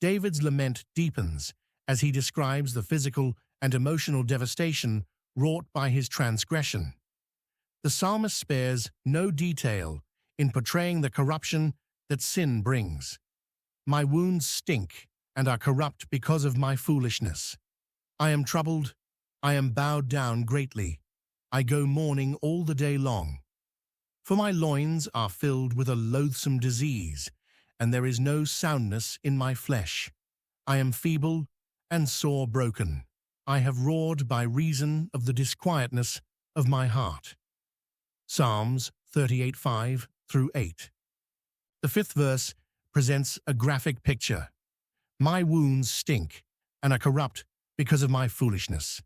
David's lament deepens as he describes the physical and emotional devastation wrought by his transgression. The psalmist spares no detail in portraying the corruption that sin brings. My wounds stink and are corrupt because of my foolishness. I am troubled, I am bowed down greatly. I go mourning all the day long. For my loins are filled with a loathsome disease, and there is no soundness in my flesh. I am feeble and sore broken. I have roared by reason of the disquietness of my heart. Psalms 38:5 through 8. The fifth verse presents a graphic picture. My wounds stink and are corrupt because of my foolishness.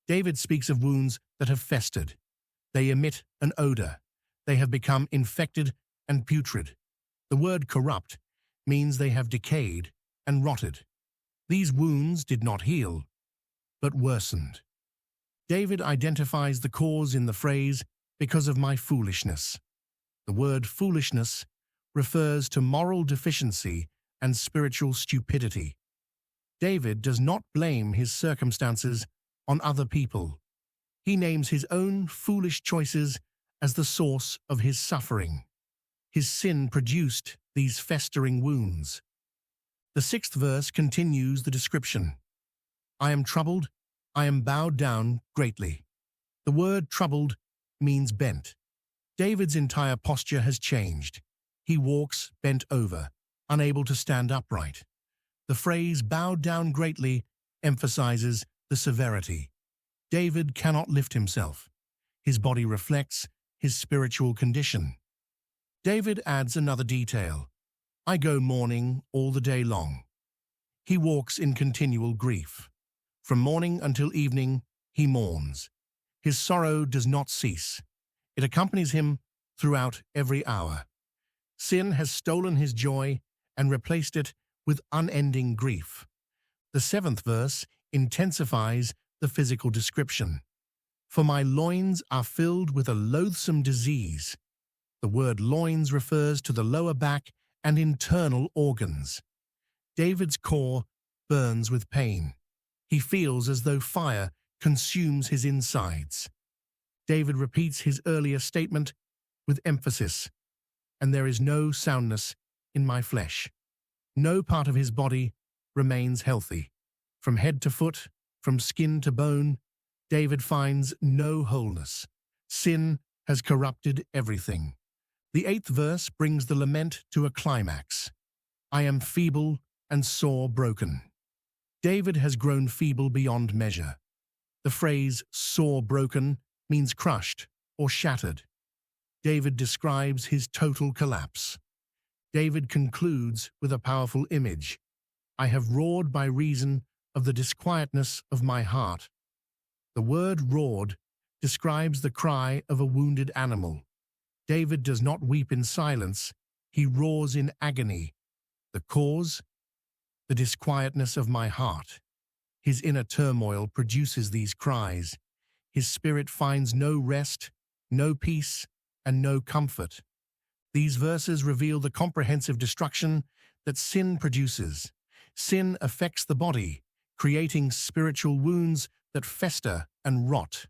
David speaks of wounds that have festered. They emit an odor. They have become infected and putrid. The word corrupt means they have decayed and rotted. These wounds did not heal, but worsened. David identifies the cause in the phrase, because of my foolishness. The word foolishness refers to moral deficiency and spiritual stupidity. David does not blame his circumstances on other people. He names his own foolish choices as the source of his suffering. His sin produced these festering wounds. The sixth verse continues the description. I am troubled, I am bowed down greatly. The word troubled means bent. David's entire posture has changed. He walks bent over, unable to stand upright. The phrase bowed down greatly emphasizes the severity. David cannot lift himself. His body reflects his spiritual condition. David adds another detail. I go mourning all the day long. He walks in continual grief. From morning until evening, he mourns. His sorrow does not cease. It accompanies him throughout every hour. Sin has stolen his joy and replaced it with unending grief. The seventh verse intensifies the physical description. For my loins are filled with a loathsome disease. The word loins refers to the lower back and internal organs. David's core burns with pain. He feels as though fire consumes his insides. David repeats his earlier statement with emphasis, and there is no soundness in my flesh. No part of his body remains healthy. From head to foot, from skin to bone, David finds no wholeness. Sin has corrupted everything. The eighth verse brings the lament to a climax. I am feeble and sore broken. David has grown feeble beyond measure. The phrase sore broken means crushed or shattered. David describes his total collapse. David concludes with a powerful image. I have roared by reason of the disquietness of my heart. The word roared describes the cry of a wounded animal. David does not weep in silence, he roars in agony. The cause? The disquietness of my heart. His inner turmoil produces these cries. His spirit finds no rest, no peace, and no comfort. These verses reveal the comprehensive destruction that sin produces. Sin affects the body, creating spiritual wounds that fester and rot.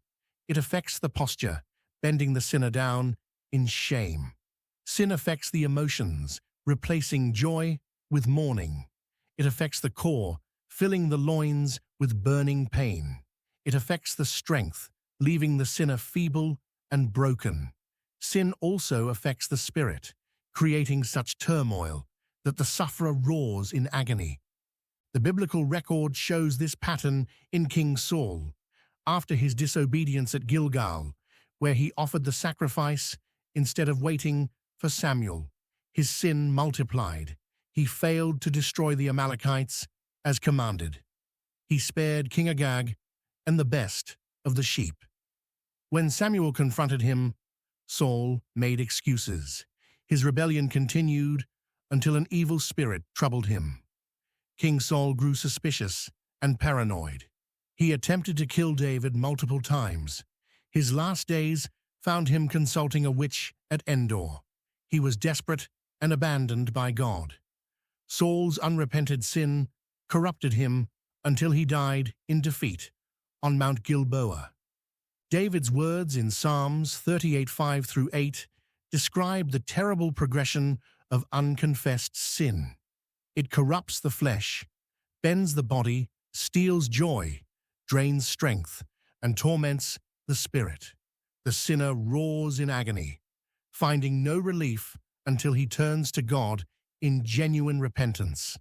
It affects the posture, bending the sinner down in shame. Sin affects the emotions, replacing joy with mourning. It affects the core, filling the loins with burning pain. It affects the strength, leaving the sinner feeble and broken. Sin also affects the spirit, creating such turmoil that the sufferer roars in agony. The biblical record shows this pattern in King Saul. After his disobedience at Gilgal, where he offered the sacrifice instead of waiting for Samuel, his sin multiplied. He failed to destroy the Amalekites as commanded. He spared King Agag and the best of the sheep. When Samuel confronted him, Saul made excuses. His rebellion continued until an evil spirit troubled him. King Saul grew suspicious and paranoid. He attempted to kill David multiple times. His last days found him consulting a witch at Endor. He was desperate and abandoned by God. Saul's unrepented sin corrupted him until he died in defeat on Mount Gilboa. David's words in Psalms 38:5 through 8 describe the terrible progression of unconfessed sin. It corrupts the flesh, bends the body, steals joy, drains strength, and torments the spirit. The sinner roars in agony, finding no relief until he turns to God in genuine repentance.